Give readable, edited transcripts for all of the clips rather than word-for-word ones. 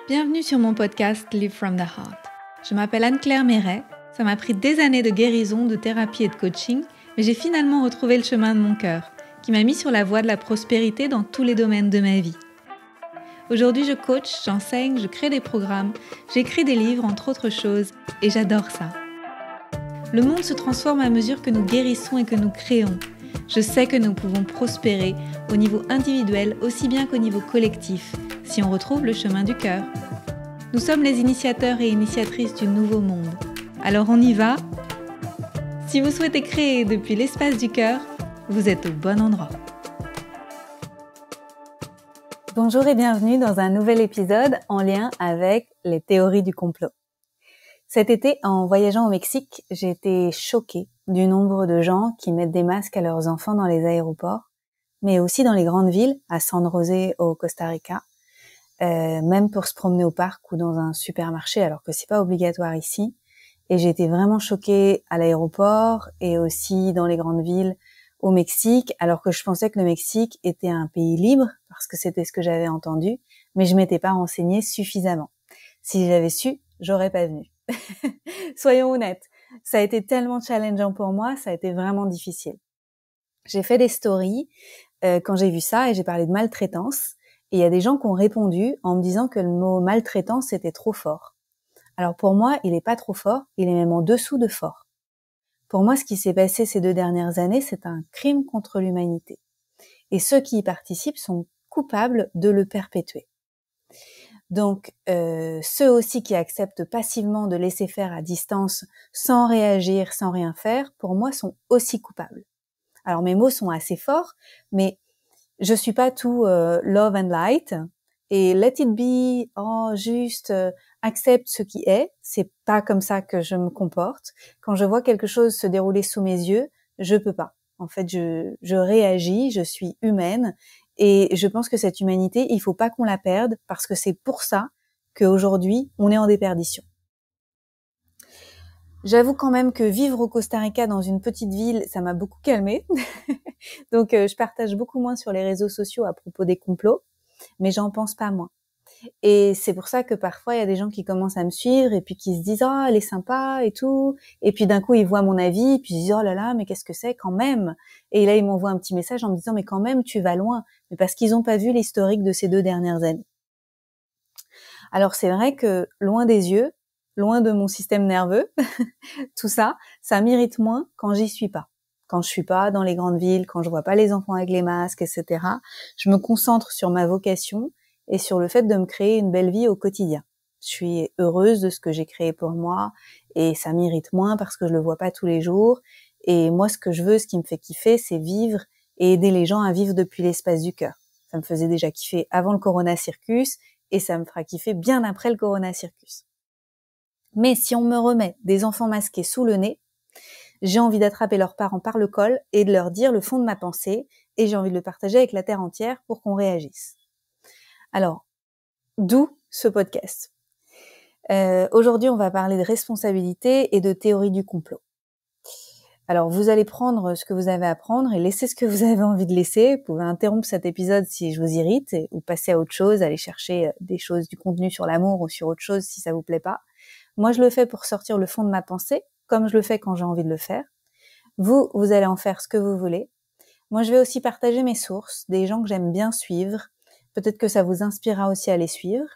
Bienvenue sur mon podcast Live from the Heart. Je m'appelle Anne-Claire Méret. Ça m'a pris des années de guérison, de thérapie et de coaching, mais j'ai finalement retrouvé le chemin de mon cœur, qui m'a mis sur la voie de la prospérité dans tous les domaines de ma vie. Aujourd'hui, je coach, j'enseigne, je crée des programmes, j'écris des livres, entre autres choses, et j'adore ça. Le monde se transforme à mesure que nous guérissons et que nous créons. Je sais que nous pouvons prospérer au niveau individuel aussi bien qu'au niveau collectif, si on retrouve le chemin du cœur. Nous sommes les initiateurs et initiatrices du nouveau monde. Alors on y va? Si vous souhaitez créer depuis l'espace du cœur, vous êtes au bon endroit. Bonjour et bienvenue dans un nouvel épisode en lien avec les théories du complot. Cet été, en voyageant au Mexique, j'ai été choquée du nombre de gens qui mettent des masques à leurs enfants dans les aéroports, mais aussi dans les grandes villes, à San José au Costa Rica, même pour se promener au parc ou dans un supermarché, alors que c'est pas obligatoire ici. Et j'ai été vraiment choquée à l'aéroport et aussi dans les grandes villes au Mexique, alors que je pensais que le Mexique était un pays libre, parce que c'était ce que j'avais entendu, mais je m'étais pas renseignée suffisamment. Si j'avais su, j'aurais pas venu. Soyons honnêtes, ça a été tellement challengeant pour moi, ça a été vraiment difficile. J'ai fait des stories quand j'ai vu ça et j'ai parlé de maltraitance, et il y a des gens qui ont répondu en me disant que le mot maltraitance était trop fort. Alors pour moi, il est pas trop fort, il est même en dessous de fort. Pour moi, ce qui s'est passé ces 2 dernières années, c'est un crime contre l'humanité. Et ceux qui y participent sont coupables de le perpétuer. Donc, ceux aussi qui acceptent passivement de laisser faire à distance, sans réagir, sans rien faire, pour moi, sont aussi coupables. Alors, mes mots sont assez forts, mais je suis pas tout love and light, et let it be, juste accepte ce qui est. C'est pas comme ça que je me comporte. Quand je vois quelque chose se dérouler sous mes yeux, je peux pas. En fait, je réagis, je suis humaine, et je pense que cette humanité, il faut pas qu'on la perde, parce que c'est pour ça qu'aujourd'hui, on est en déperdition. J'avoue quand même que vivre au Costa Rica dans une petite ville, ça m'a beaucoup calmée. Donc, je partage beaucoup moins sur les réseaux sociaux à propos des complots, mais j'en pense pas moins. Et c'est pour ça que parfois, il y a des gens qui commencent à me suivre et puis qui se disent « Ah, elle est sympa et tout ». Et puis d'un coup, ils voient mon avis et puis ils se disent « Oh là là, mais qu'est-ce que c'est quand même ?» Et là, ils m'envoient un petit message en me disant « Mais quand même, tu vas loin ». Mais parce qu'ils n'ont pas vu l'historique de ces 2 dernières années. Alors c'est vrai que loin des yeux, loin de mon système nerveux, tout ça, ça m'irrite moins quand j'y suis pas. Quand je suis pas dans les grandes villes, quand je vois pas les enfants avec les masques, etc. Je me concentre sur ma vocation et sur le fait de me créer une belle vie au quotidien. Je suis heureuse de ce que j'ai créé pour moi et ça m'irrite moins parce que je le vois pas tous les jours. Et moi, ce que je veux, ce qui me fait kiffer, c'est vivre et aider les gens à vivre depuis l'espace du cœur. Ça me faisait déjà kiffer avant le Corona Circus et ça me fera kiffer bien après le Corona Circus. Mais si on me remet des enfants masqués sous le nez, j'ai envie d'attraper leurs parents par le col et de leur dire le fond de ma pensée, et j'ai envie de le partager avec la terre entière pour qu'on réagisse. Alors, d'où ce podcast. Aujourd'hui, on va parler de responsabilité et de théorie du complot. Alors, vous allez prendre ce que vous avez à prendre et laisser ce que vous avez envie de laisser. Vous pouvez interrompre cet épisode si je vous irrite ou passer à autre chose, aller chercher des choses, du contenu sur l'amour ou sur autre chose si ça vous plaît pas. Moi, je le fais pour sortir le fond de ma pensée, comme je le fais quand j'ai envie de le faire. Vous allez en faire ce que vous voulez. Moi, je vais aussi partager mes sources, des gens que j'aime bien suivre. Peut-être que ça vous inspirera aussi à les suivre.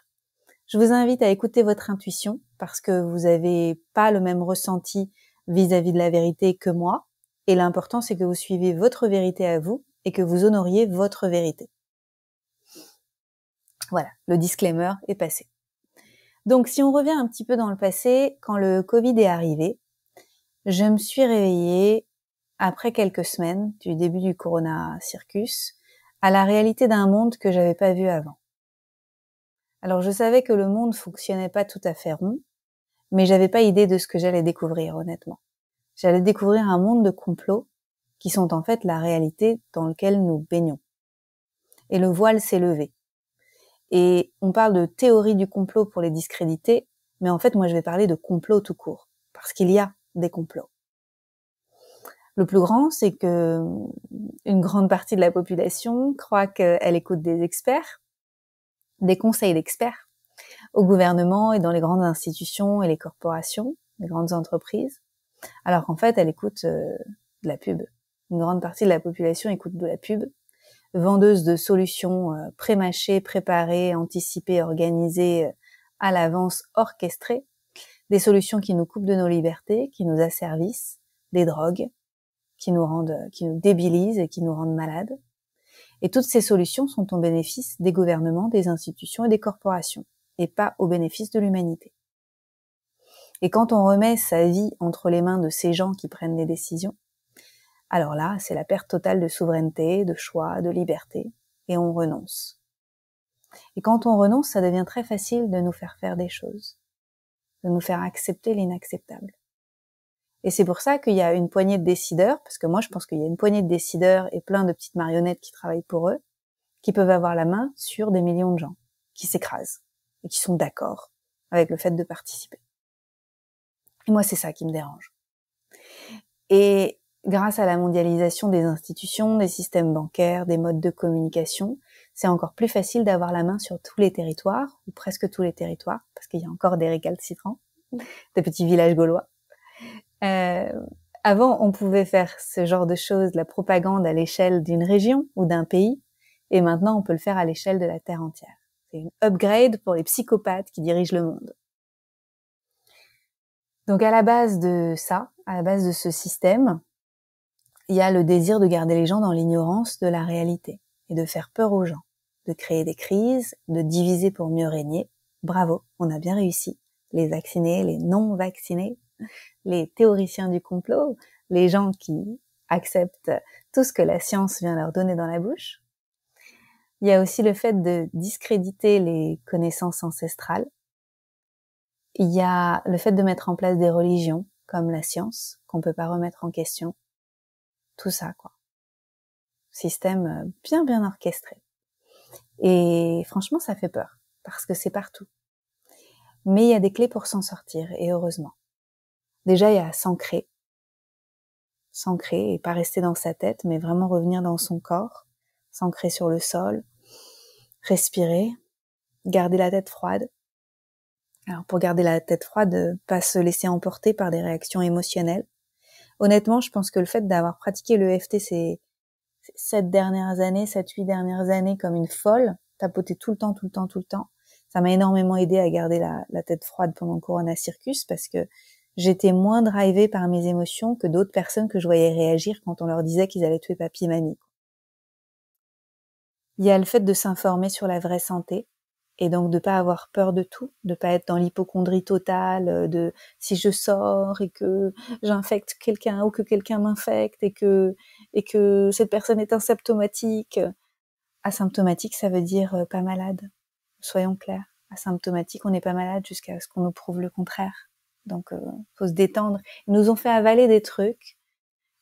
Je vous invite à écouter votre intuition, parce que vous n'avez pas le même ressenti vis-à-vis de la vérité que moi. Et l'important, c'est que vous suivez votre vérité à vous et que vous honoriez votre vérité. Voilà, le disclaimer est passé. Donc, si on revient un petit peu dans le passé, quand le Covid est arrivé, je me suis réveillée après quelques semaines du début du Corona Circus à la réalité d'un monde que j'avais pas vu avant. Alors, je savais que le monde fonctionnait pas tout à fait rond, mais j'avais pas idée de ce que j'allais découvrir, honnêtement. J'allais découvrir un monde de complots qui sont en fait la réalité dans laquelle nous baignons. Et le voile s'est levé. Et on parle de théorie du complot pour les discréditer, mais en fait, moi, je vais parler de complot tout court, parce qu'il y a des complots. Le plus grand, c'est que une grande partie de la population croit qu'elle écoute des experts, des conseils d'experts, au gouvernement et dans les grandes institutions et les corporations, les grandes entreprises, alors qu'en fait, elle écoute de la pub. Une grande partie de la population écoute de la pub, vendeuse de solutions pré-mâchées, préparées, anticipées, organisées, à l'avance, orchestrées, des solutions qui nous coupent de nos libertés, qui nous asservissent, des drogues, qui nous débilisent et qui nous rendent malades. Et toutes ces solutions sont au bénéfice des gouvernements, des institutions et des corporations, et pas au bénéfice de l'humanité. Et quand on remet sa vie entre les mains de ces gens qui prennent les décisions, alors là, c'est la perte totale de souveraineté, de choix, de liberté, et on renonce. Et quand on renonce, ça devient très facile de nous faire faire des choses, de nous faire accepter l'inacceptable. Et c'est pour ça qu'il y a une poignée de décideurs, parce que moi je pense qu'il y a une poignée de décideurs et plein de petites marionnettes qui travaillent pour eux, qui peuvent avoir la main sur des millions de gens, qui s'écrasent, et qui sont d'accord avec le fait de participer. Et moi c'est ça qui me dérange. Et grâce à la mondialisation des institutions, des systèmes bancaires, des modes de communication, c'est encore plus facile d'avoir la main sur tous les territoires, ou presque tous les territoires, parce qu'il y a encore des récalcitrants, des petits villages gaulois. Avant, on pouvait faire ce genre de choses, la propagande à l'échelle d'une région ou d'un pays, et maintenant on peut le faire à l'échelle de la Terre entière. C'est une upgrade pour les psychopathes qui dirigent le monde. Donc à la base de ça, à la base de ce système, il y a le désir de garder les gens dans l'ignorance de la réalité et de faire peur aux gens, de créer des crises, de diviser pour mieux régner. Bravo, on a bien réussi. Les vaccinés, les non vaccinés, les théoriciens du complot, les gens qui acceptent tout ce que la science vient leur donner dans la bouche. Il y a aussi le fait de discréditer les connaissances ancestrales. Il y a le fait de mettre en place des religions, comme la science, qu'on peut pas remettre en question. Tout ça, quoi. Système bien orchestré. Et franchement, ça fait peur, parce que c'est partout. Mais il y a des clés pour s'en sortir, et heureusement. Déjà, il y a s'ancrer et pas rester dans sa tête, mais vraiment revenir dans son corps, s'ancrer sur le sol, respirer, garder la tête froide. Alors pour garder la tête froide, pas se laisser emporter par des réactions émotionnelles. Honnêtement, je pense que le fait d'avoir pratiqué l'EFT ces 7, 8 dernières années comme une folle, tapoter tout le temps, ça m'a énormément aidé à garder la tête froide pendant le Corona Circus, parce que j'étais moins drivée par mes émotions que d'autres personnes que je voyais réagir quand on leur disait qu'ils allaient tuer papy et mamie. Il y a le fait de s'informer sur la vraie santé, et donc de pas avoir peur de tout, de pas être dans l'hypocondrie totale, de si je sors et que j'infecte quelqu'un ou que quelqu'un m'infecte et que cette personne est asymptomatique. Asymptomatique, ça veut dire pas malade. Soyons clairs. Asymptomatique, on n'est pas malade jusqu'à ce qu'on nous prouve le contraire. Donc, faut se détendre. Ils nous ont fait avaler des trucs,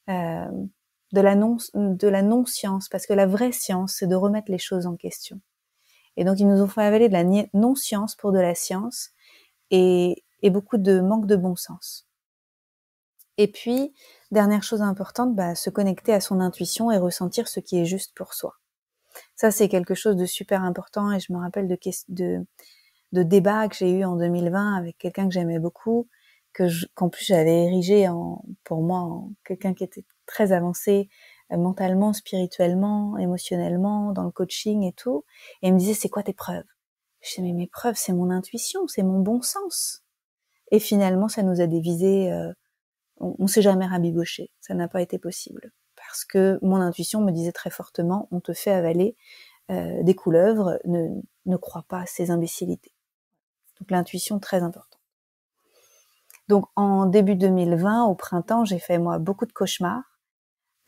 de la non-science, parce que la vraie science, c'est de remettre les choses en question. Et donc, ils nous ont fait avaler de la non-science pour de la science, et beaucoup de manque de bon sens. Et puis, dernière chose importante, se connecter à son intuition et ressentir ce qui est juste pour soi. Ça, c'est quelque chose de super important, et je me rappelle de débats que j'ai eu en 2020 avec quelqu'un que j'aimais beaucoup, qu'en plus j'avais érigé pour moi en quelqu'un qui était très avancé mentalement, spirituellement, émotionnellement, dans le coaching et tout. Et il me disait, c'est quoi tes preuves? Je disais, mais mes preuves, c'est mon intuition, c'est mon bon sens. Et finalement, ça nous a dévisé, on s'est jamais rabiboché, ça n'a pas été possible. Parce que mon intuition me disait très fortement, on te fait avaler des couleuvres, ne crois pas à ces imbécilités. Donc l'intuition, très importante. Donc en début 2020, au printemps, j'ai fait moi beaucoup de cauchemars.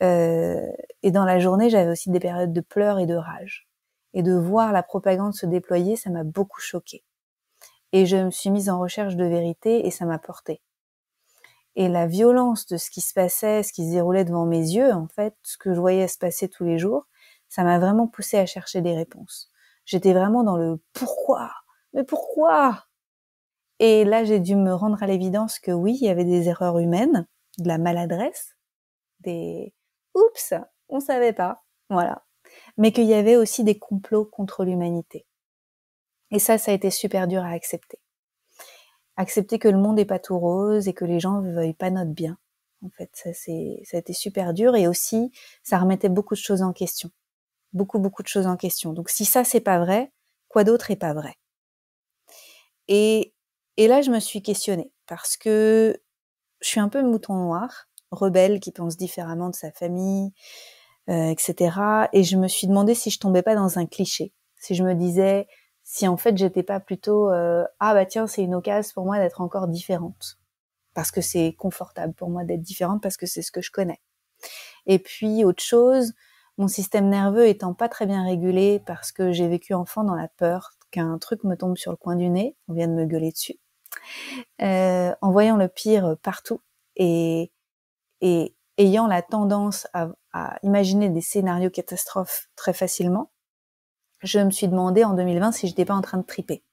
Et dans la journée, j'avais aussi des périodes de pleurs et de rage. Et de voir la propagande se déployer, ça m'a beaucoup choquée. Et je me suis mise en recherche de vérité, et ça m'a portée. Et la violence de ce qui se passait, ce qui se déroulait devant mes yeux, en fait, ce que je voyais se passer tous les jours, ça m'a vraiment poussée à chercher des réponses. J'étais vraiment dans le pourquoi? Mais pourquoi? Et là, j'ai dû me rendre à l'évidence que oui, il y avait des erreurs humaines, de la maladresse, des oups, on savait pas, voilà. Mais qu'il y avait aussi des complots contre l'humanité. Et ça a été super dur à accepter. Accepter que le monde est pas tout rose et que les gens ne veuillent pas notre bien. En fait, ça a été super dur, et aussi, ça remettait beaucoup de choses en question. Beaucoup de choses en question. Donc si ça, c'est pas vrai, quoi d'autre est pas vrai? Et là, je me suis questionnée, parce que je suis un peu mouton noir, rebelle, qui pense différemment de sa famille, etc. Et je me suis demandé si je tombais pas dans un cliché. Si je me disais, si en fait j'étais pas plutôt ah bah tiens, c'est une occasion pour moi d'être encore différente, parce que c'est confortable pour moi d'être différente, parce que c'est ce que je connais. Et puis autre chose, mon système nerveux étant pas très bien régulé, parce que j'ai vécu enfant dans la peur qu'un truc me tombe sur le coin du nez, on vient de me gueuler dessus, en voyant le pire partout, et ayant la tendance à imaginer des scénarios catastrophes très facilement, je me suis demandé en 2020 si j'étais pas en train de triper,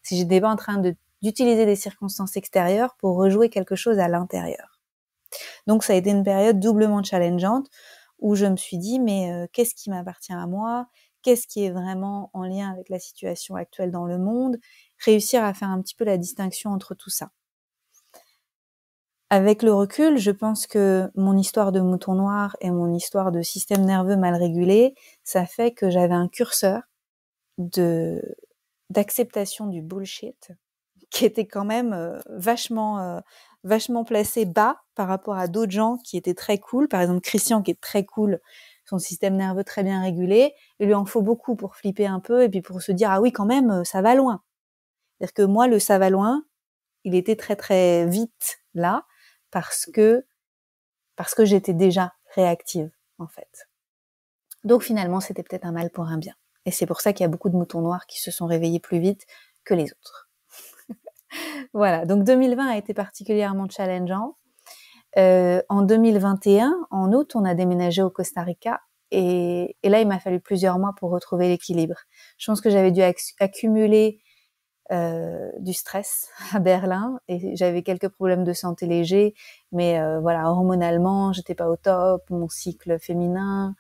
si j'étais pas en train d'utiliser des circonstances extérieures pour rejouer quelque chose à l'intérieur. Donc ça a été une période doublement challengeante, où je me suis dit, mais qu'est-ce qui m'appartient à moi? Qu'est-ce qui est vraiment en lien avec la situation actuelle dans le monde? Réussir à faire un petit peu la distinction entre tout ça. Avec le recul, je pense que mon histoire de mouton noir et mon histoire de système nerveux mal régulé, ça fait que j'avais un curseur d'acceptation du bullshit qui était quand même vachement placé bas par rapport à d'autres gens qui étaient très cool. Par exemple, Christian, qui est très cool, son système nerveux très bien régulé, il lui en faut beaucoup pour flipper un peu et puis pour se dire, ah oui, quand même, ça va loin. C'est-à-dire que moi, le ça va loin, il était très très vite là, parce que j'étais déjà réactive, en fait. Donc finalement, c'était peut-être un mal pour un bien. Et c'est pour ça qu'il y a beaucoup de moutons noirs qui se sont réveillés plus vite que les autres. Voilà, donc 2020 a été particulièrement challengeant. En 2021, en août, on a déménagé au Costa Rica, et là, il m'a fallu plusieurs mois pour retrouver l'équilibre. Je pense que j'avais dû accumuler du stress à Berlin, et j'avais quelques problèmes de santé légers, mais voilà, hormonalement, j'étais pas au top, mon cycle féminin,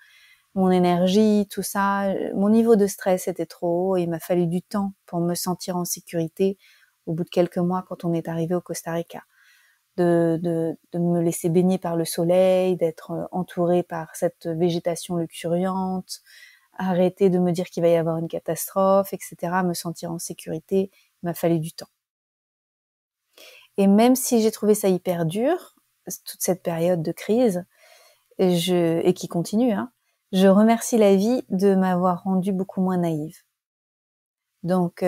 mon énergie, tout ça, mon niveau de stress était trop haut, et il m'a fallu du temps pour me sentir en sécurité au bout de quelques mois quand on est arrivé au Costa Rica. De me laisser baigner par le soleil, d'être entourée par cette végétation luxuriante, arrêter de me dire qu'il va y avoir une catastrophe, etc., me sentir en sécurité, il m'a fallu du temps. Et même si j'ai trouvé ça hyper dur, toute cette période de crise, et qui continue, je remercie la vie de m'avoir rendue beaucoup moins naïve. Donc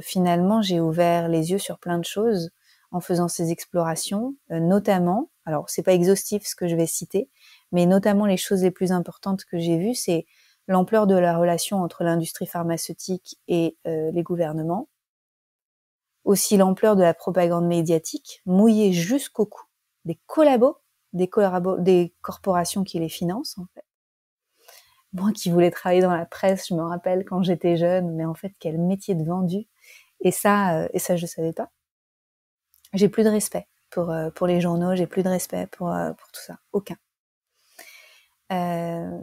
finalement, j'ai ouvert les yeux sur plein de choses en faisant ces explorations, notamment, alors c'est pas exhaustif ce que je vais citer, mais notamment les choses les plus importantes que j'ai vues, c'est l'ampleur de la relation entre l'industrie pharmaceutique et les gouvernements, aussi l'ampleur de la propagande médiatique, mouillée jusqu'au cou, des corporations qui les financent, en fait. Moi qui voulais travailler dans la presse, je me rappelle quand j'étais jeune, mais en fait, quel métier de vendu. Et ça, je savais pas. J'ai plus de respect pour les journaux, j'ai plus de respect pour tout ça. Aucun.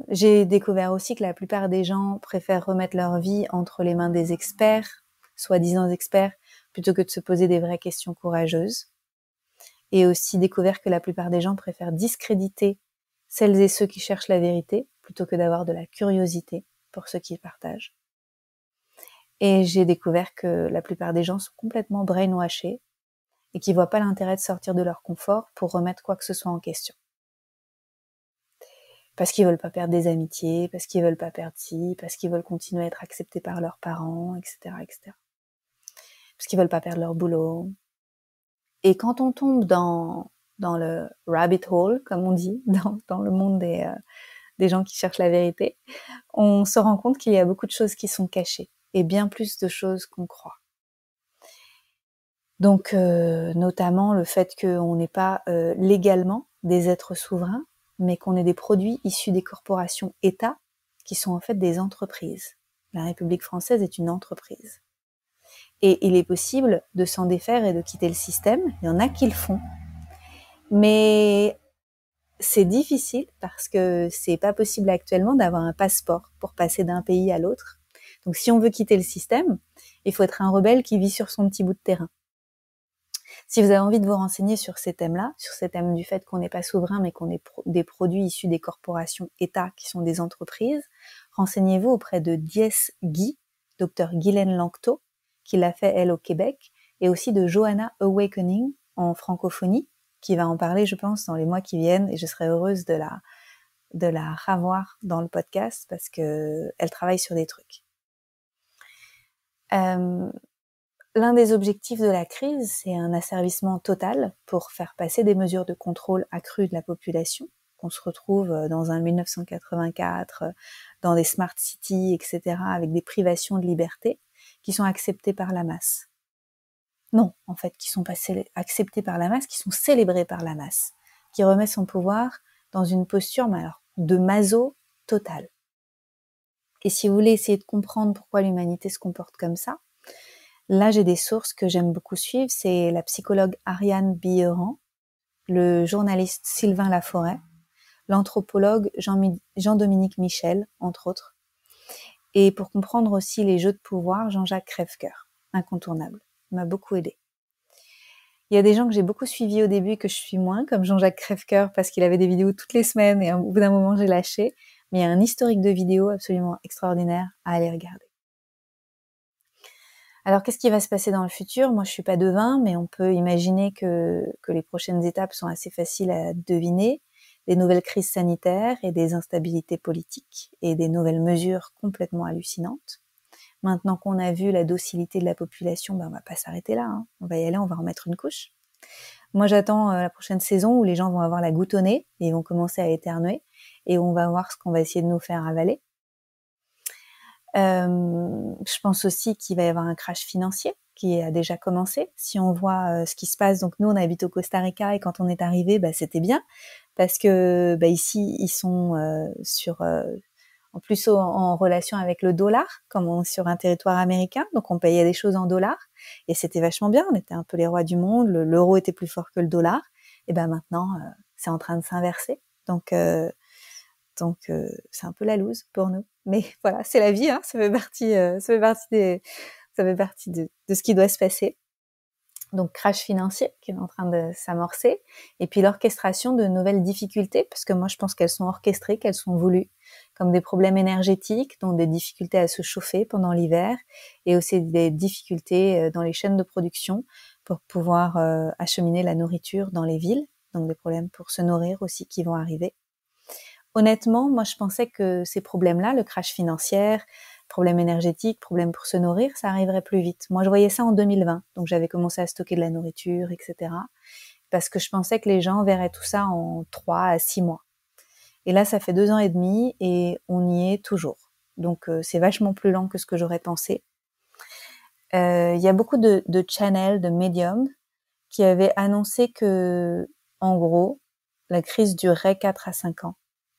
J'ai découvert aussi que la plupart des gens préfèrent remettre leur vie entre les mains des experts, soi-disant experts, plutôt que de se poser des vraies questions courageuses. Et aussi découvert que la plupart des gens préfèrent discréditer celles et ceux qui cherchent la vérité, plutôt que d'avoir de la curiosité pour ceux qui partagent. Et j'ai découvert que la plupart des gens sont complètement brainwashés et qui voient pas l'intérêt de sortir de leur confort pour remettre quoi que ce soit en question. Parce qu'ils veulent pas perdre des amitiés, parce qu'ils veulent pas perdre ci, parce qu'ils veulent continuer à être acceptés par leurs parents, etc., etc. Parce qu'ils veulent pas perdre leur boulot. Et quand on tombe dans le rabbit hole, comme on dit, dans le monde des gens qui cherchent la vérité, on se rend compte qu'il y a beaucoup de choses qui sont cachées, et bien plus de choses qu'on croit. Donc, notamment le fait qu'on n'est pas légalement des êtres souverains, mais qu'on est des produits issus des corporations États, qui sont en fait des entreprises. La République française est une entreprise. Et il est possible de s'en défaire et de quitter le système. Il y en a qui le font. Mais c'est difficile parce que c'est pas possible actuellement d'avoir un passeport pour passer d'un pays à l'autre. Donc si on veut quitter le système, Il faut être un rebelle qui vit sur son petit bout de terrain. Si vous avez envie de vous renseigner sur ces thèmes-là, sur ces thèmes du fait qu'on n'est pas souverain, mais qu'on est des produits issus des corporations États qui sont des entreprises, renseignez-vous auprès de Dies Guy, Dr Guylaine Lanctot, qui l'a fait elle au Québec, et aussi de Johanna Awakening en francophonie, qui va en parler, je pense, dans les mois qui viennent, et je serai heureuse de la revoir dans le podcast parce que elle travaille sur des trucs. L'un des objectifs de la crise, c'est un asservissement total pour faire passer des mesures de contrôle accru de la population, qu'on se retrouve dans un 1984, dans des smart cities, etc., avec des privations de liberté qui sont acceptées par la masse. Non, en fait, qui sont pas acceptées par la masse, qui sont célébrées par la masse, qui remet son pouvoir dans une posture, mais alors, de maso total. Et si vous voulez essayer de comprendre pourquoi l'humanité se comporte comme ça, là, j'ai des sources que j'aime beaucoup suivre. C'est la psychologue Ariane Billeran, le journaliste Sylvain Laforêt, l'anthropologue Jean-Dominique Michel, entre autres. Et pour comprendre aussi les jeux de pouvoir, Jean-Jacques Crèvecoeur, incontournable. Il m'a beaucoup aidé. Il y a des gens que j'ai beaucoup suivis au début et que je suis moins, comme Jean-Jacques Crèvecoeur, parce qu'il avait des vidéos toutes les semaines et au bout d'un moment, j'ai lâché. Mais il y a un historique de vidéos absolument extraordinaire à aller regarder. Alors, qu'est-ce qui va se passer dans le futur? Moi, je suis pas devin, mais on peut imaginer que les prochaines étapes sont assez faciles à deviner. Des nouvelles crises sanitaires et des instabilités politiques et des nouvelles mesures complètement hallucinantes. Maintenant qu'on a vu la docilité de la population, on va pas s'arrêter là, hein. On va y aller, on va remettre une couche. Moi, j'attends la prochaine saison où les gens vont avoir la goutte au nez et ils vont commencer à éternuer et on va voir ce qu'on va essayer de nous faire avaler. Je pense aussi qu'il va y avoir un crash financier qui a déjà commencé. Si on voit ce qui se passe, donc nous on habite au Costa Rica et quand on est arrivé, c'était bien parce que ici ils sont en plus en relation avec le dollar, comme on est sur un territoire américain, donc on payait des choses en dollars et c'était vachement bien. On était un peu les rois du monde, l'euro était plus fort que le dollar. Et maintenant c'est en train de s'inverser. Donc c'est un peu la loose pour nous. Mais voilà, c'est la vie, hein, ça fait partie de ce qui doit se passer. Donc crash financier qui est en train de s'amorcer, et puis l'orchestration de nouvelles difficultés, parce que moi je pense qu'elles sont orchestrées, qu'elles sont voulues, comme des problèmes énergétiques, donc des difficultés à se chauffer pendant l'hiver, et aussi des difficultés dans les chaînes de production pour pouvoir acheminer la nourriture dans les villes, donc des problèmes pour se nourrir aussi qui vont arriver. Honnêtement, moi, je pensais que ces problèmes-là, le crash financier, problème énergétique, problème pour se nourrir, ça arriverait plus vite. Moi, je voyais ça en 2020, donc j'avais commencé à stocker de la nourriture, etc. Parce que je pensais que les gens verraient tout ça en 3 à 6 mois. Et là, ça fait 2 ans et demi et on y est toujours. Donc, c'est vachement plus lent que ce que j'aurais pensé. Il y a beaucoup de channels, de médiums qui avaient annoncé que, en gros, la crise durerait 4 à 5 ans.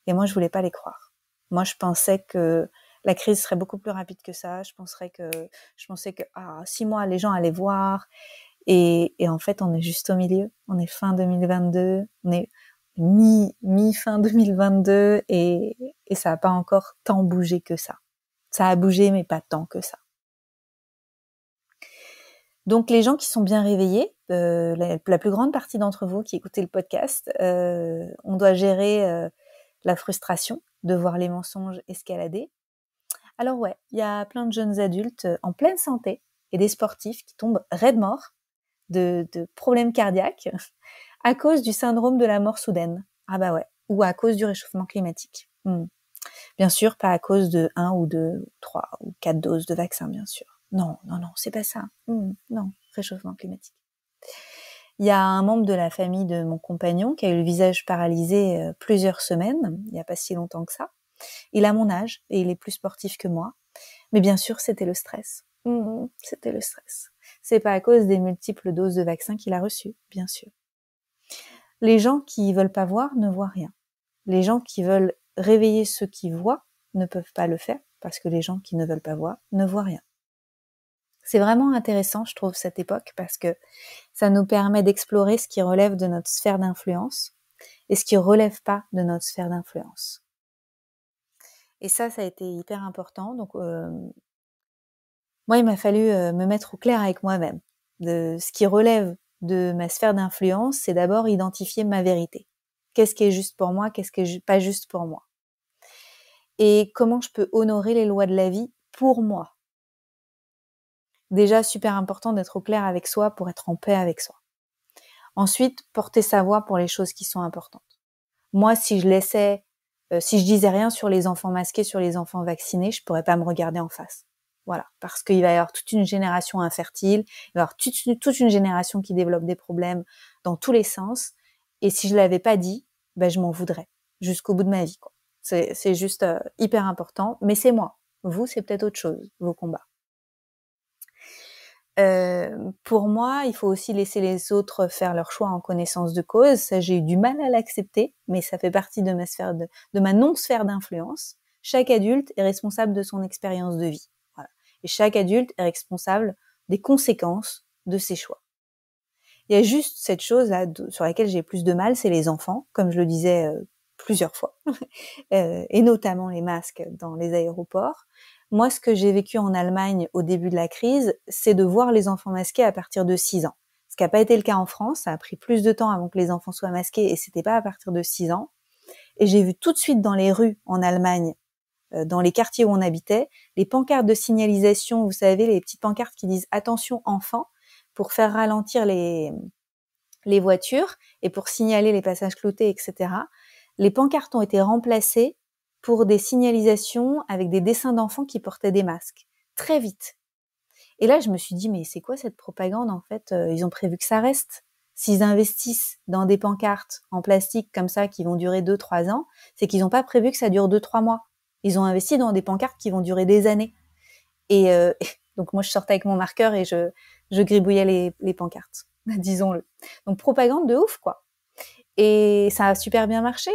Et moi, je voulais pas les croire. Moi, je pensais que la crise serait beaucoup plus rapide que ça. Je pensais que 6 mois, les gens allaient voir. Et en fait, on est juste au milieu. On est fin 2022. On est mi-fin 2022 et ça a pas encore tant bougé que ça. Ça a bougé, mais pas tant que ça. Donc, les gens qui sont bien réveillés, la plus grande partie d'entre vous qui écoutez le podcast, on doit gérer la frustration de voir les mensonges escalader. Alors ouais, il y a plein de jeunes adultes en pleine santé et des sportifs qui tombent raides morts de problèmes cardiaques à cause du syndrome de la mort soudaine. Ah bah ouais, ou à cause du réchauffement climatique. Bien sûr, pas à cause de 1 ou 2, 3 ou 4 doses de vaccin, bien sûr. Non, c'est pas ça. Non, réchauffement climatique. Il y a un membre de la famille de mon compagnon qui a eu le visage paralysé plusieurs semaines, il n'y a pas si longtemps que ça. Il a mon âge et il est plus sportif que moi. Mais bien sûr, c'était le stress. C'était le stress. C'est pas à cause des multiples doses de vaccins qu'il a reçues, bien sûr. Les gens qui veulent pas voir ne voient rien. Les gens qui veulent réveiller ceux qui voient ne peuvent pas le faire parce que les gens qui ne veulent pas voir ne voient rien. C'est vraiment intéressant, je trouve, cette époque parce que ça nous permet d'explorer ce qui relève de notre sphère d'influence et ce qui relève pas de notre sphère d'influence. Et ça a été hyper important. Donc, Moi, il m'a fallu me mettre au clair avec moi-même. De ce qui relève de ma sphère d'influence, c'est d'abord identifier ma vérité. Qu'est-ce qui est juste pour moi, qu'est-ce qui est pas juste pour moi? Et comment je peux honorer les lois de la vie pour moi? Déjà, super important d'être au clair avec soi pour être en paix avec soi. Ensuite, porter sa voix pour les choses qui sont importantes. Moi, si je disais rien sur les enfants masqués, sur les enfants vaccinés, je pourrais pas me regarder en face. Voilà, parce qu'il va y avoir toute une génération infertile, il va y avoir toute une génération qui développe des problèmes dans tous les sens. Et si je l'avais pas dit, ben je m'en voudrais jusqu'au bout de ma vie, quoi. C'est juste hyper important, mais c'est moi. Vous, c'est peut-être autre chose, vos combats. Pour moi, il faut aussi laisser les autres faire leur choix en connaissance de cause. Ça, j'ai eu du mal à l'accepter, mais ça fait partie de ma sphère de ma non-sphère d'influence. Chaque adulte est responsable de son expérience de vie. Voilà. Et chaque adulte est responsable des conséquences de ses choix. Il y a juste cette chose là sur laquelle j'ai plus de mal, c'est les enfants, comme je le disais plusieurs fois, et notamment les masques dans les aéroports. Moi, ce que j'ai vécu en Allemagne au début de la crise, c'est de voir les enfants masqués à partir de 6 ans. Ce qui n'a pas été le cas en France, ça a pris plus de temps avant que les enfants soient masqués et c'était pas à partir de 6 ans. Et j'ai vu tout de suite dans les rues en Allemagne, dans les quartiers où on habitait, les pancartes de signalisation, vous savez, les petites pancartes qui disent attention enfants, pour faire ralentir les voitures et pour signaler les passages cloutés, etc. Les pancartes ont été remplacées pour des signalisations avec des dessins d'enfants qui portaient des masques. Très vite. Et là, je me suis dit, mais c'est quoi cette propagande, en fait? Ils ont prévu que ça reste. S'ils investissent dans des pancartes en plastique comme ça qui vont durer 2-3 ans, c'est qu'ils n'ont pas prévu que ça dure 2-3 mois. Ils ont investi dans des pancartes qui vont durer des années. Et donc moi, je sortais avec mon marqueur et je gribouillais les pancartes, disons-le. Donc propagande de ouf, quoi. Et ça a super bien marché.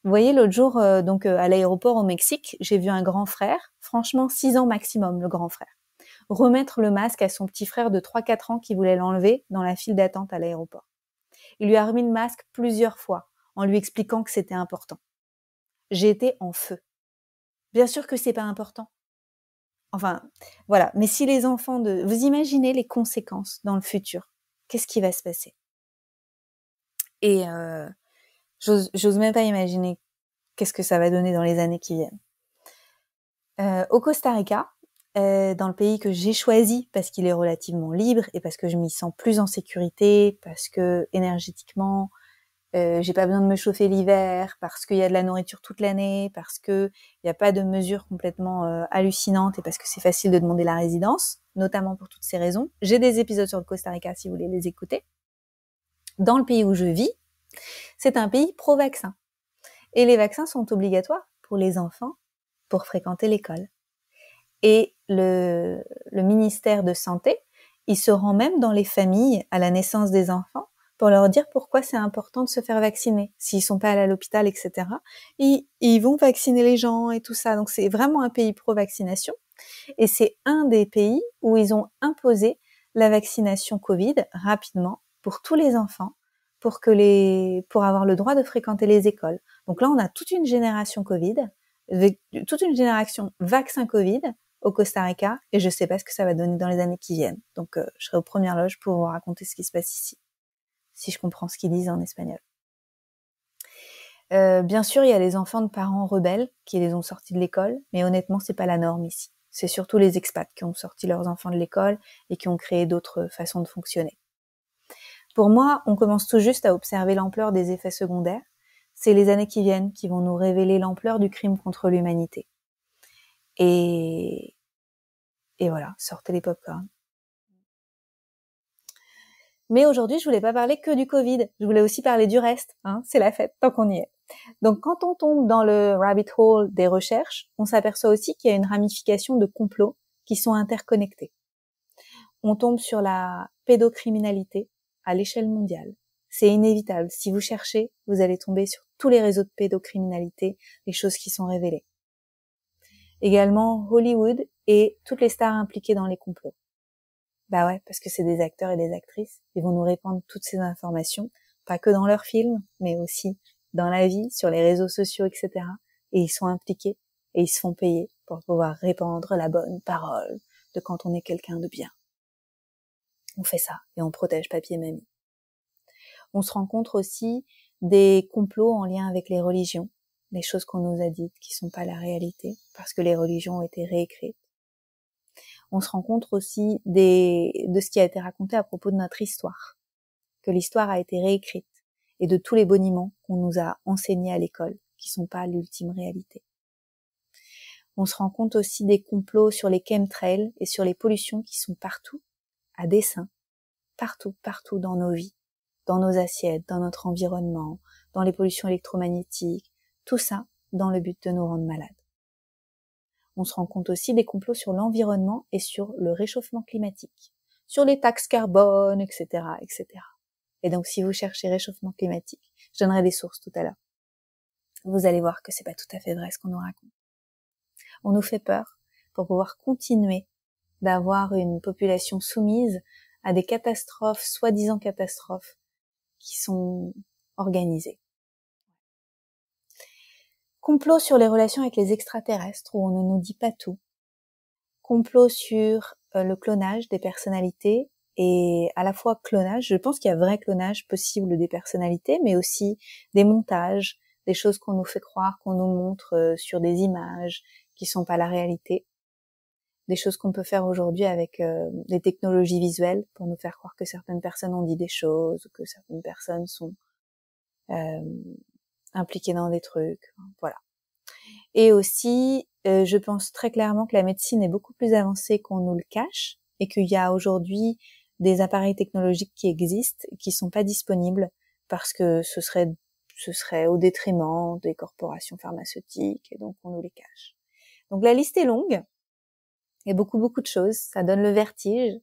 Vous voyez, l'autre jour, à l'aéroport au Mexique, j'ai vu un grand frère, franchement 6 ans maximum, le grand frère, remettre le masque à son petit frère de 3-4 ans qui voulait l'enlever dans la file d'attente à l'aéroport. Il lui a remis le masque plusieurs fois en lui expliquant que c'était important. J'ai été en feu. Bien sûr que c'est pas important. Enfin, voilà. Mais si les enfants vous imaginez les conséquences dans le futur. Qu'est-ce qui va se passer? Et j'ose même pas imaginer qu'est-ce que ça va donner dans les années qui viennent. Au Costa Rica, dans le pays que j'ai choisi parce qu'il est relativement libre et parce que je m'y sens plus en sécurité, parce que énergétiquement, j'ai pas besoin de me chauffer l'hiver, parce qu'il y a de la nourriture toute l'année, parce que il y a pas de mesures complètement hallucinantes et parce que c'est facile de demander la résidence, notamment pour toutes ces raisons. J'ai des épisodes sur le Costa Rica si vous voulez les écouter. Dans le pays où je vis, c'est un pays pro-vaccin. Et les vaccins sont obligatoires pour les enfants pour fréquenter l'école. Et le ministère de Santé, il se rend même dans les familles à la naissance des enfants pour leur dire pourquoi c'est important de se faire vacciner. S'ils sont pas allés à l'hôpital, etc., ils vont vacciner les gens et tout ça. Donc c'est vraiment un pays pro-vaccination. Et c'est un des pays où ils ont imposé la vaccination Covid rapidement pour tous les enfants, pour avoir le droit de fréquenter les écoles. Donc là, on a toute une génération Covid, toute une génération vaccin Covid au Costa Rica, et je sais pas ce que ça va donner dans les années qui viennent. Donc je serai aux premières loges pour vous raconter ce qui se passe ici, si je comprends ce qu'ils disent en espagnol. Bien sûr, il y a les enfants de parents rebelles qui les ont sortis de l'école, mais honnêtement, c'est pas la norme ici. C'est surtout les expats qui ont sorti leurs enfants de l'école et qui ont créé d'autres façons de fonctionner. Pour moi, on commence tout juste à observer l'ampleur des effets secondaires. C'est les années qui viennent qui vont nous révéler l'ampleur du crime contre l'humanité. Et voilà, sortez les pop-corn. Mais aujourd'hui, je voulais pas parler que du Covid. Je voulais aussi parler du reste. Hein, c'est la fête, tant qu'on y est. Donc, quand on tombe dans le rabbit hole des recherches, on s'aperçoit aussi qu'il y a une ramification de complots qui sont interconnectés. On tombe sur la pédocriminalité à l'échelle mondiale. C'est inévitable. Si vous cherchez, vous allez tomber sur tous les réseaux de pédocriminalité, les choses qui sont révélées. Également Hollywood et toutes les stars impliquées dans les complots. Bah ouais, parce que c'est des acteurs et des actrices. Ils vont nous répandre toutes ces informations, pas que dans leurs films, mais aussi dans la vie, sur les réseaux sociaux, etc. Et ils sont impliqués et ils se font payer pour pouvoir répandre la bonne parole de quand on est quelqu'un de bien. On fait ça et on protège papy et mamie. On se rencontre aussi des complots en lien avec les religions, des choses qu'on nous a dites qui sont pas la réalité parce que les religions ont été réécrites. On se rend compte aussi de ce qui a été raconté à propos de notre histoire, que l'histoire a été réécrite, et de tous les boniments qu'on nous a enseignés à l'école, qui sont pas l'ultime réalité. On se rend compte aussi des complots sur les chemtrails et sur les pollutions qui sont partout, à dessein, partout dans nos vies, dans nos assiettes, dans notre environnement, dans les pollutions électromagnétiques, tout ça dans le but de nous rendre malades. On se rend compte aussi des complots sur l'environnement et sur le réchauffement climatique, sur les taxes carbone, etc., etc. Et donc, si vous cherchez réchauffement climatique, je donnerai des sources tout à l'heure. Vous allez voir que c'est pas tout à fait vrai ce qu'on nous raconte. On nous fait peur pour pouvoir continuer d'avoir une population soumise à des catastrophes, soi-disant catastrophes, qui sont organisées. Complot sur les relations avec les extraterrestres, où on ne nous dit pas tout. Complot sur le clonage des personnalités, et à la fois clonage, je pense qu'il y a vrai clonage possible des personnalités, mais aussi des montages, des choses qu'on nous fait croire, qu'on nous montre sur des images qui sont pas la réalité, des choses qu'on peut faire aujourd'hui avec des technologies visuelles pour nous faire croire que certaines personnes ont dit des choses, ou que certaines personnes sont impliquées dans des trucs, voilà. Et aussi, je pense très clairement que la médecine est beaucoup plus avancée qu'on nous le cache, et qu'il y a aujourd'hui des appareils technologiques qui existent, qui sont pas disponibles, parce que ce serait au détriment des corporations pharmaceutiques, et donc on nous les cache. Donc la liste est longue, il y a beaucoup de choses, ça donne le vertige.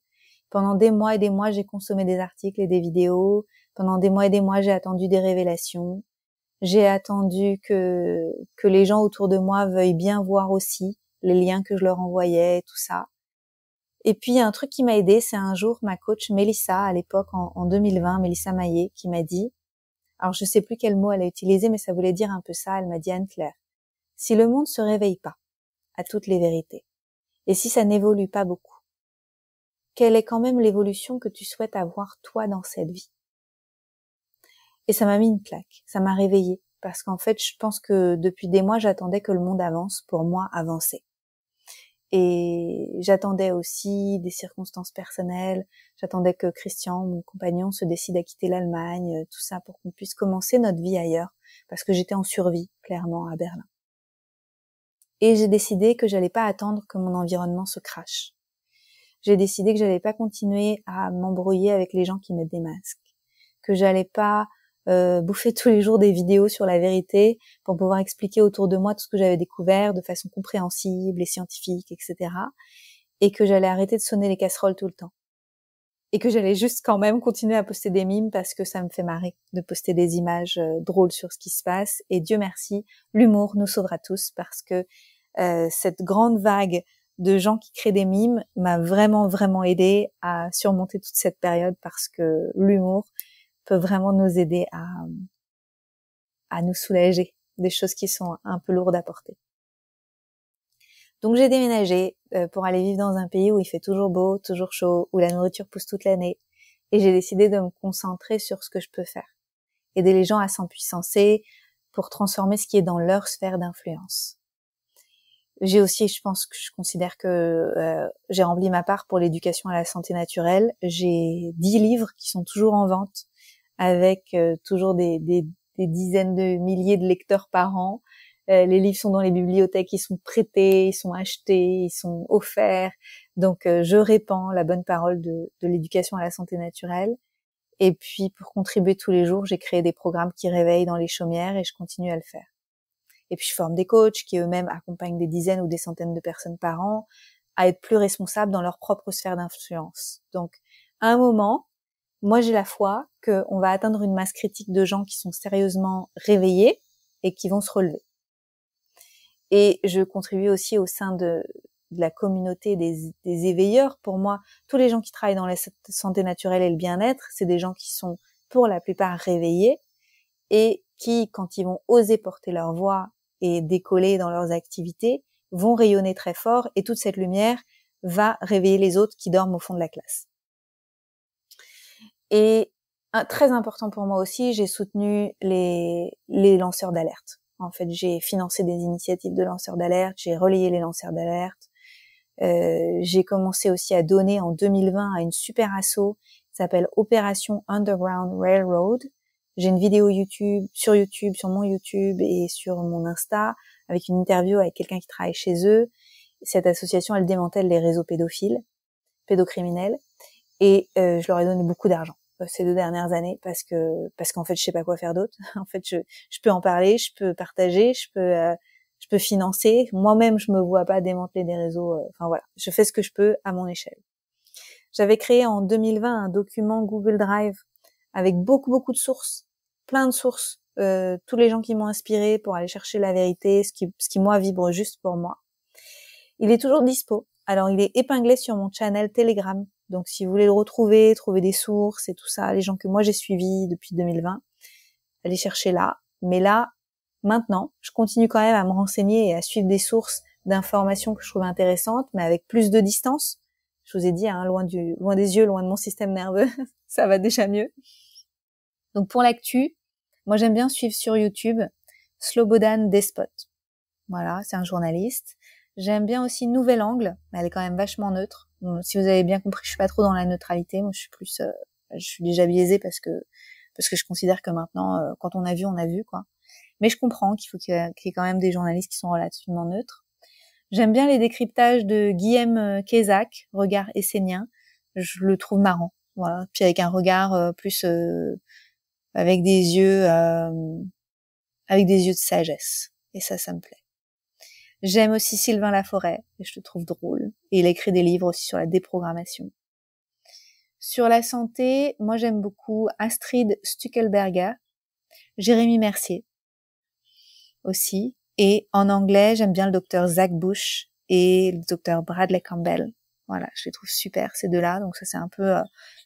Pendant des mois et des mois, j'ai consommé des articles et des vidéos, pendant des mois et des mois, j'ai attendu des révélations. J'ai attendu que les gens autour de moi veuillent bien voir aussi les liens que je leur envoyais, tout ça. Et puis, il y a un truc qui m'a aidé, c'est un jour ma coach Mélissa, à l'époque, en 2020, Mélissa Maillet, qui m'a dit, alors je sais plus quel mot elle a utilisé, mais ça voulait dire un peu ça, elle m'a dit, Anne-Claire, si le monde se réveille pas à toutes les vérités, et si ça n'évolue pas beaucoup, quelle est quand même l'évolution que tu souhaites avoir toi dans cette vie? Et ça m'a mis une claque, ça m'a réveillée, parce qu'en fait, je pense que depuis des mois, j'attendais que le monde avance pour moi avancer. Et j'attendais aussi des circonstances personnelles, j'attendais que Christian, mon compagnon, se décide à quitter l'Allemagne, tout ça pour qu'on puisse commencer notre vie ailleurs, parce que j'étais en survie, clairement, à Berlin. Et j'ai décidé que j'allais pas attendre que mon environnement se crache. J'ai décidé que j'allais pas continuer à m'embrouiller avec les gens qui mettent des masques, que j'allais pas bouffer tous les jours des vidéos sur la vérité pour pouvoir expliquer autour de moi tout ce que j'avais découvert de façon compréhensible et scientifique, etc. Et que j'allais arrêter de sonner les casseroles tout le temps. Et que j'allais juste quand même continuer à poster des mimes parce que ça me fait marrer de poster des images drôles sur ce qui se passe. Et Dieu merci, l'humour nous sauvera tous parce que cette grande vague de gens qui créent des mimes m'a vraiment aidé à surmonter toute cette période parce que l'humour peut vraiment nous aider à nous soulager des choses qui sont un peu lourdes à porter. Donc j'ai déménagé pour aller vivre dans un pays où il fait toujours beau, toujours chaud, où la nourriture pousse toute l'année. Et j'ai décidé de me concentrer sur ce que je peux faire. Aider les gens à s'empuissancer pour transformer ce qui est dans leur sphère d'influence. J'ai aussi, je considère que j'ai rempli ma part pour l'éducation à la santé naturelle. J'ai 10 livres qui sont toujours en vente, avec toujours des dizaines de milliers de lecteurs par an. Les livres sont dans les bibliothèques, ils sont prêtés, ils sont achetés, ils sont offerts. Donc je répands la bonne parole de l'éducation à la santé naturelle. Et puis pour contribuer tous les jours, j'ai créé des programmes qui réveillent dans les chaumières et je continue à le faire. Et puis je forme des coachs qui eux-mêmes accompagnent des dizaines ou des centaines de personnes par an à être plus responsables dans leur propre sphère d'influence. Donc à un moment, moi j'ai la foi qu'on va atteindre une masse critique de gens qui sont sérieusement réveillés et qui vont se relever. Et je contribue aussi au sein de la communauté des éveilleurs. Pour moi, tous les gens qui travaillent dans la santé naturelle et le bien-être, c'est des gens qui sont pour la plupart réveillés et qui, quand ils vont oser porter leur voix et décoller dans leurs activités, vont rayonner très fort et toute cette lumière va réveiller les autres qui dorment au fond de la classe. Et très important pour moi aussi, j'ai soutenu les lanceurs d'alerte. En fait, j'ai financé des initiatives de lanceurs d'alerte, j'ai relayé les lanceurs d'alerte. J'ai commencé aussi à donner en 2020 à une super asso qui s'appelle Opération Underground Railroad. J'ai une vidéo YouTube, sur mon YouTube et sur mon Insta, avec une interview avec quelqu'un qui travaille chez eux. Cette association, elle démantèle les réseaux pédocriminels, et je leur ai donné beaucoup d'argent ces 2 dernières années parce qu'en fait je sais pas quoi faire d'autre. En fait je peux en parler, je peux partager, je peux financer. Moi-même je me vois pas démanteler des réseaux. Enfin voilà, je fais ce que je peux à mon échelle. J'avais créé en 2020 un document Google Drive avec beaucoup de sources, plein de sources, tous les gens qui m'ont inspiré pour aller chercher la vérité, ce qui moi vibre juste pour moi. Il est toujours dispo. Alors il est épinglé sur mon channel Telegram. Donc si vous voulez le retrouver, trouver des sources et tout ça, les gens que moi j'ai suivis depuis 2020, allez chercher là. Mais là, maintenant, je continue quand même à me renseigner et à suivre des sources d'informations que je trouve intéressantes, mais avec plus de distance. Je vous ai dit, hein, loin des yeux, loin de mon système nerveux, ça va déjà mieux. Donc pour l'actu, moi j'aime bien suivre sur YouTube Slobodan Despot. Voilà, c'est un journaliste. J'aime bien aussi Nouvel Angle, mais elle est quand même vachement neutre. Bon, si vous avez bien compris, je suis pas trop dans la neutralité. Moi, je suis plus, je suis déjà biaisée parce que je considère que maintenant, quand on a vu, quoi. Mais je comprends qu'il y ait quand même des journalistes qui sont relativement neutres. J'aime bien les décryptages de Guillaume Kézac, Regard essénien. Je le trouve marrant. Voilà. Puis avec un regard plus avec des yeux de sagesse. Et ça me plaît. J'aime aussi Sylvain Laforêt, et je le trouve drôle. Et il a écrit des livres aussi sur la déprogrammation. Sur la santé, moi j'aime beaucoup Astrid Stuckelberger, Jérémy Mercier aussi. Et en anglais, j'aime bien le docteur Zach Bush et le docteur Bradley Campbell. Voilà, je les trouve super ces deux-là. Donc ça c'est un peu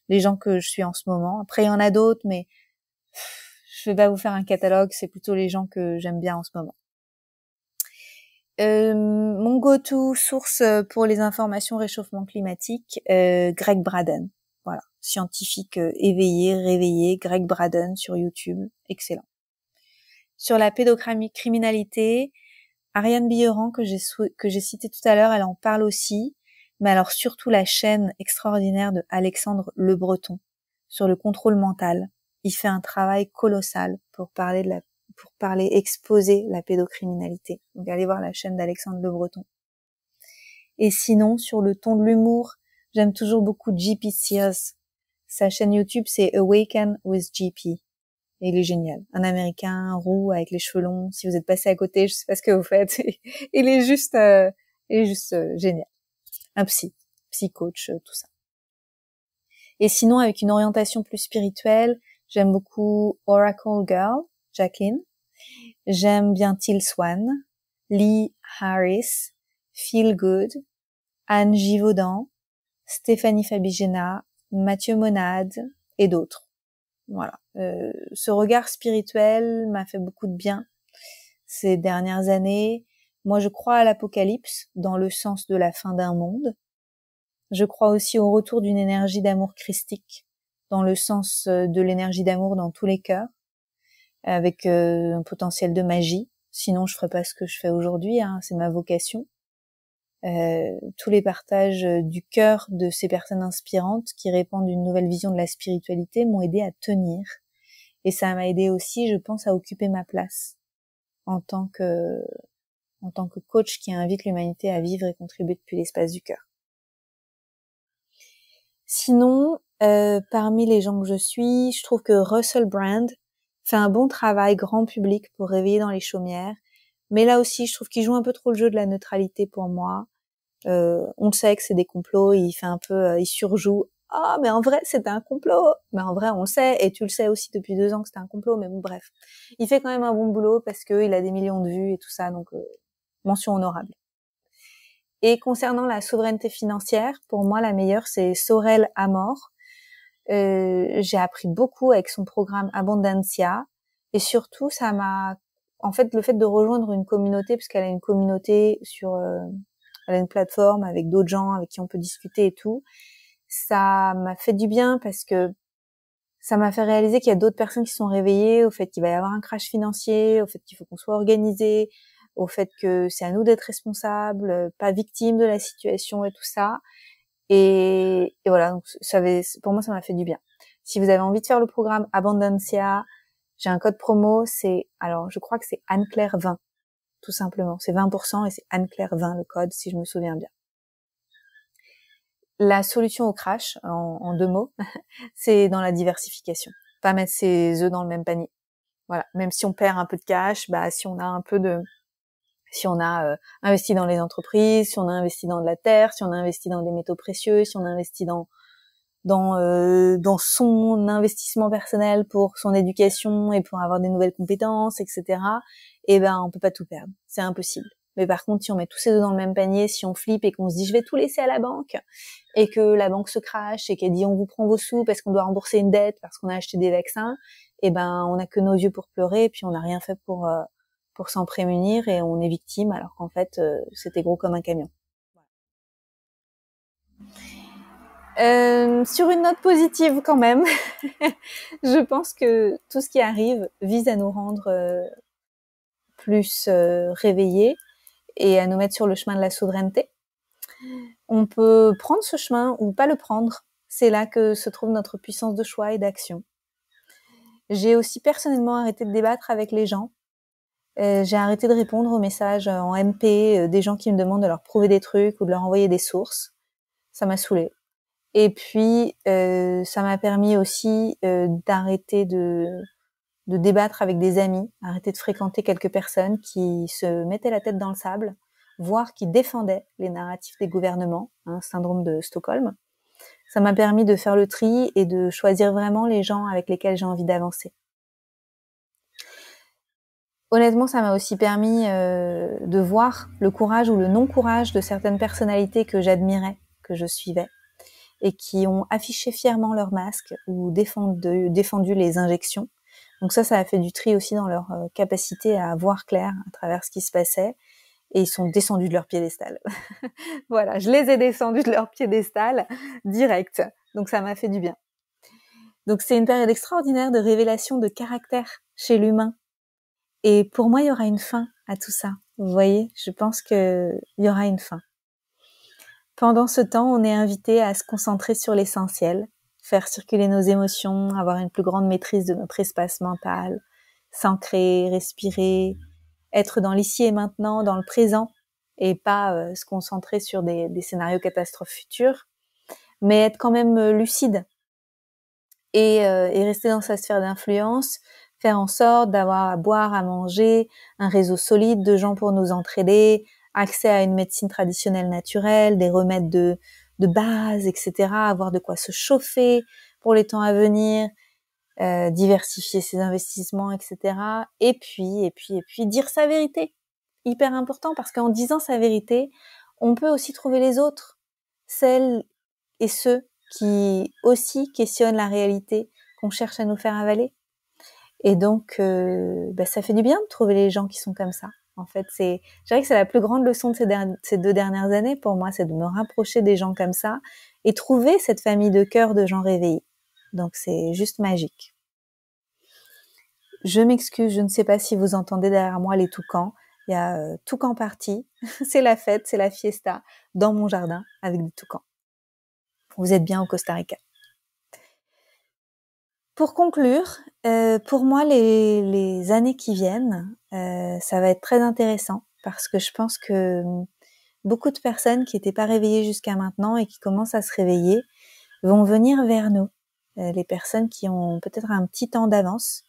les gens que je suis en ce moment. Après il y en a d'autres, mais je vais pas vous faire un catalogue, c'est plutôt les gens que j'aime bien en ce moment. Mon go-to source pour les informations réchauffement climatique, Greg Braden. Voilà, scientifique éveillé, réveillé, Greg Braden sur YouTube, excellent. Sur la pédocriminalité, Ariane Billeran que j'ai cité tout à l'heure, elle en parle aussi, mais alors surtout la chaîne extraordinaire de Alexandre Le Breton sur le contrôle mental. Il fait un travail colossal pour exposer la pédocriminalité. Donc allez voir la chaîne d'Alexandre Le Breton. Et sinon, sur le ton de l'humour, j'aime toujours beaucoup JP Sears. Sa chaîne YouTube, c'est Awaken with JP. Et il est génial. Un Américain roux avec les cheveux longs. Si vous êtes passé à côté, je sais pas ce que vous faites. Il est juste génial. Un psy coach, tout ça. Et sinon, avec une orientation plus spirituelle, j'aime beaucoup Oracle Girl, Jacqueline. J'aime bien Teal Swan, Lee Harris, Feel Good, Anne Givaudan, Stéphanie Fabigena, Mathieu Monade et d'autres. Voilà. Ce regard spirituel m'a fait beaucoup de bien ces dernières années. Moi, je crois à l'apocalypse dans le sens de la fin d'un monde. Je crois aussi au retour d'une énergie d'amour christique dans le sens de l'énergie d'amour dans tous les cœurs, avec un potentiel de magie. Sinon, je ferais pas ce que je fais aujourd'hui, hein, c'est ma vocation. Tous les partages du cœur de ces personnes inspirantes qui répandent une nouvelle vision de la spiritualité m'ont aidé à tenir. Et ça m'a aidé aussi, je pense, à occuper ma place en tant que coach qui invite l'humanité à vivre et contribuer depuis l'espace du cœur. Sinon, parmi les gens que je suis, je trouve que Russell Brand fait un bon travail grand public pour réveiller dans les chaumières. Mais là aussi, je trouve qu'il joue un peu trop le jeu de la neutralité pour moi. On le sait que c'est des complots, il fait un peu, il surjoue. Ah, mais en vrai, c'était un complot. Mais en vrai, on le sait, et tu le sais aussi depuis 2 ans que c'était un complot. Mais bon, bref. Il fait quand même un bon boulot parce qu'il a des millions de vues et tout ça, donc mention honorable. Et concernant la souveraineté financière, pour moi, la meilleure, c'est Sorel Amor. J'ai appris beaucoup avec son programme Abondancia. Et surtout, en fait, le fait de rejoindre une communauté, puisqu'elle a une communauté Elle a une plateforme avec d'autres gens avec qui on peut discuter et tout. Ça m'a fait du bien parce que ça m'a fait réaliser qu'il y a d'autres personnes qui sont réveillées au fait qu'il va y avoir un crash financier, au fait qu'il faut qu'on soit organisé, au fait que c'est à nous d'être responsables, pas victimes de la situation et tout ça. Et voilà, donc pour moi, ça m'a fait du bien. Si vous avez envie de faire le programme Abondancia, j'ai un code promo, alors je crois que c'est Anne-Claire 20, tout simplement. C'est 20% et c'est Anne-Claire 20 le code, si je me souviens bien. La solution au crash, en 2 mots, c'est dans la diversification. Pas mettre ses œufs dans le même panier. Voilà. Même si on perd un peu de cash, si on a investi dans les entreprises, si on a investi dans de la terre, si on a investi dans des métaux précieux, si on a investi dans son investissement personnel pour son éducation et pour avoir des nouvelles compétences, etc. On peut pas tout perdre. C'est impossible. Mais par contre, si on met tous ces œufs dans le même panier, si on flippe et qu'on se dit je vais tout laisser à la banque et que la banque se crache et qu'elle dit on vous prend vos sous parce qu'on doit rembourser une dette parce qu'on a acheté des vaccins, on a que nos yeux pour pleurer et puis on n'a rien fait pour s'en prémunir et on est victime alors qu'en fait c'était gros comme un camion. Sur une note positive quand même, je pense que tout ce qui arrive vise à nous rendre plus réveillés et à nous mettre sur le chemin de la souveraineté. On peut prendre ce chemin ou pas le prendre. C'est là que se trouve notre puissance de choix et d'action. J'ai aussi personnellement arrêté de débattre avec les gens. J'ai arrêté de répondre aux messages en MP des gens qui me demandent de leur prouver des trucs ou de leur envoyer des sources. Ça m'a saoulée. Et puis, ça m'a permis aussi d'arrêter de débattre avec des amis, arrêter de fréquenter quelques personnes qui se mettaient la tête dans le sable, voire qui défendaient les narratifs des gouvernements, syndrome de Stockholm. Ça m'a permis de faire le tri et de choisir vraiment les gens avec lesquels j'ai envie d'avancer. Honnêtement, ça m'a aussi permis de voir le courage ou le non-courage de certaines personnalités que j'admirais, que je suivais, et qui ont affiché fièrement leur masque ou défendu les injections. Donc ça a fait du tri aussi dans leur capacité à voir clair à travers ce qui se passait. Et ils sont descendus de leur piédestal. Voilà, je les ai descendus de leur piédestal direct. Donc ça m'a fait du bien. Donc c'est une période extraordinaire de révélation de caractère chez l'humain. Et pour moi, il y aura une fin à tout ça. Vous voyez, je pense qu'il y aura une fin. Pendant ce temps, on est invité à se concentrer sur l'essentiel, faire circuler nos émotions, avoir une plus grande maîtrise de notre espace mental, s'ancrer, respirer, être dans l'ici et maintenant, dans le présent, et pas se concentrer sur des scénarios catastrophes futurs, mais être quand même lucide et rester dans sa sphère d'influence, faire en sorte d'avoir à boire, à manger, un réseau solide de gens pour nous entraider, accès à une médecine traditionnelle naturelle, des remèdes de base, etc., avoir de quoi se chauffer pour les temps à venir, diversifier ses investissements, etc. Et puis, dire sa vérité. Hyper important parce qu'en disant sa vérité, on peut aussi trouver les autres, celles et ceux qui aussi questionnent la réalité qu'on cherche à nous faire avaler. Et donc, ça fait du bien de trouver les gens qui sont comme ça. En fait, je dirais que c'est la plus grande leçon de ces 2 dernières années pour moi, c'est de me rapprocher des gens comme ça et trouver cette famille de cœur de gens réveillés. Donc, c'est juste magique. Je m'excuse, je ne sais pas si vous entendez derrière moi les toucans. Il y a toucans partis. C'est la fête, c'est la fiesta dans mon jardin avec des toucans. Vous êtes bien au Costa Rica. Pour conclure, pour moi, les années qui viennent, ça va être très intéressant parce que je pense que beaucoup de personnes qui n'étaient pas réveillées jusqu'à maintenant et qui commencent à se réveiller vont venir vers nous. Les personnes qui ont peut-être un petit temps d'avance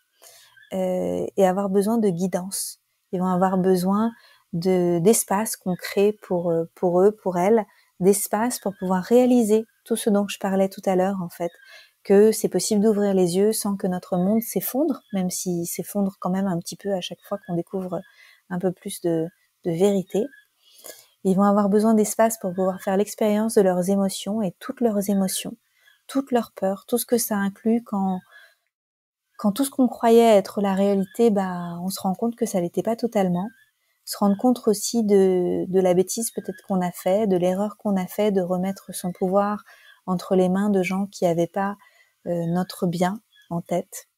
et avoir besoin de guidance. Ils vont avoir besoin d'espace qu'on crée pour eux, pour elles, d'espace pour pouvoir réaliser tout ce dont je parlais tout à l'heure en fait, que c'est possible d'ouvrir les yeux sans que notre monde s'effondre, même s'il s'effondre quand même un petit peu à chaque fois qu'on découvre un peu plus de vérité. Ils vont avoir besoin d'espace pour pouvoir faire l'expérience de leurs émotions et toutes leurs émotions, toutes leurs peurs, tout ce que ça inclut quand tout ce qu'on croyait être la réalité, on se rend compte que ça l'était pas totalement. se rendre compte aussi de la bêtise peut-être qu'on a fait, de l'erreur qu'on a fait de remettre son pouvoir entre les mains de gens qui n'avaient pas notre bien en tête.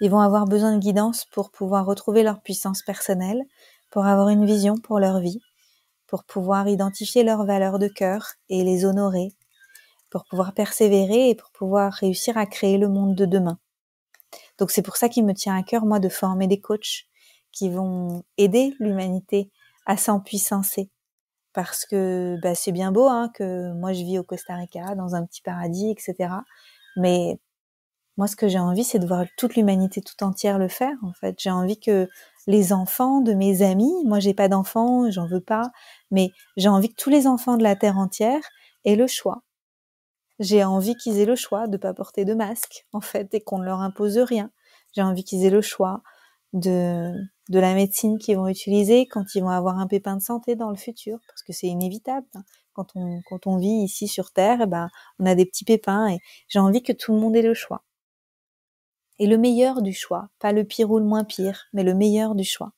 Ils vont avoir besoin de guidance pour pouvoir retrouver leur puissance personnelle, pour avoir une vision pour leur vie, pour pouvoir identifier leurs valeurs de cœur et les honorer, pour pouvoir persévérer et pour pouvoir réussir à créer le monde de demain. Donc c'est pour ça qu'il me tient à cœur, moi, de former des coachs qui vont aider l'humanité à s'empuissancer. Parce que c'est bien beau que moi je vis au Costa Rica, dans un petit paradis, etc. Mais moi, ce que j'ai envie, c'est de voir toute l'humanité tout entière le faire, en fait. J'ai envie que les enfants de mes amis, moi j'ai pas d'enfants, j'en veux pas, mais j'ai envie que tous les enfants de la Terre entière aient le choix. J'ai envie qu'ils aient le choix de pas porter de masque, en fait, et qu'on ne leur impose rien. J'ai envie qu'ils aient le choix de la médecine qu'ils vont utiliser quand ils vont avoir un pépin de santé dans le futur, parce que c'est inévitable. Quand on vit ici sur Terre, on a des petits pépins et j'ai envie que tout le monde ait le choix. Et le meilleur du choix, pas le pire ou le moins pire, mais le meilleur du choix.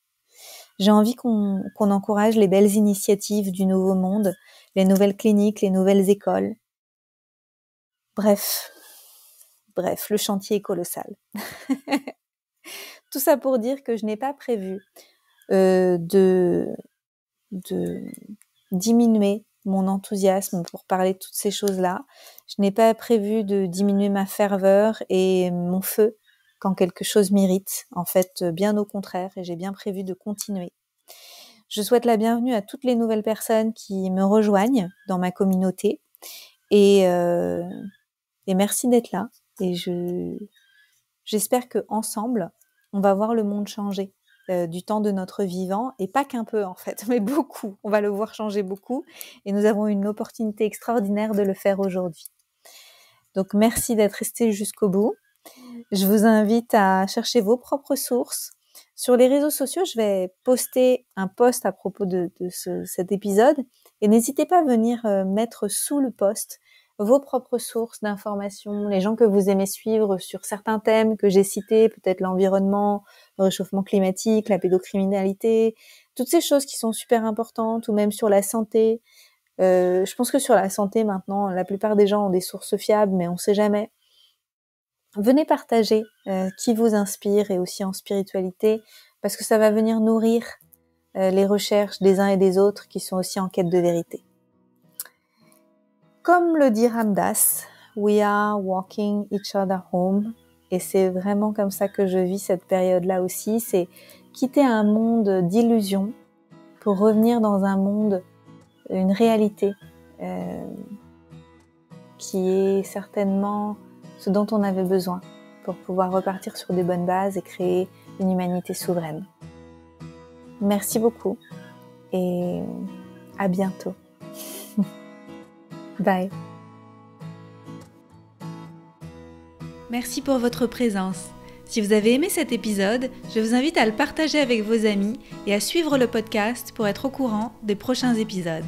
J'ai envie qu'on encourage les belles initiatives du nouveau monde, les nouvelles cliniques, les nouvelles écoles. Bref, le chantier est colossal. Tout ça pour dire que je n'ai pas prévu de diminuer mon enthousiasme pour parler de toutes ces choses-là. Je n'ai pas prévu de diminuer ma ferveur et mon feu quand quelque chose m'irrite. En fait, bien au contraire, et j'ai bien prévu de continuer. Je souhaite la bienvenue à toutes les nouvelles personnes qui me rejoignent dans ma communauté et merci d'être là. Et j'espère que ensemble, on va voir le monde changer du temps de notre vivant, et pas qu'un peu en fait, mais beaucoup. On va le voir changer beaucoup, et nous avons une opportunité extraordinaire de le faire aujourd'hui. Donc merci d'être resté jusqu'au bout. Je vous invite à chercher vos propres sources. Sur les réseaux sociaux, je vais poster un post à propos de cet épisode, et n'hésitez pas à venir mettre sous le post vos propres sources d'informations, les gens que vous aimez suivre sur certains thèmes que j'ai cités, peut-être l'environnement, le réchauffement climatique, la pédocriminalité, toutes ces choses qui sont super importantes, ou même sur la santé. Je pense que sur la santé maintenant, la plupart des gens ont des sources fiables, mais on ne sait jamais. Venez partager qui vous inspire, et aussi en spiritualité, parce que ça va venir nourrir les recherches des uns et des autres qui sont aussi en quête de vérité. Comme le dit Ram Dass, we are walking each other home, et c'est vraiment comme ça que je vis cette période-là aussi, c'est quitter un monde d'illusions pour revenir dans un monde, une réalité qui est certainement ce dont on avait besoin pour pouvoir repartir sur des bonnes bases et créer une humanité souveraine. Merci beaucoup et à bientôt. Bye. Merci pour votre présence. Si vous avez aimé cet épisode, je vous invite à le partager avec vos amis et à suivre le podcast pour être au courant des prochains épisodes.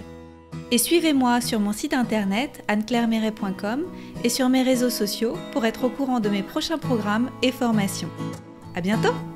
Et suivez-moi sur mon site internet anneclairemeret.com et sur mes réseaux sociaux pour être au courant de mes prochains programmes et formations. À bientôt!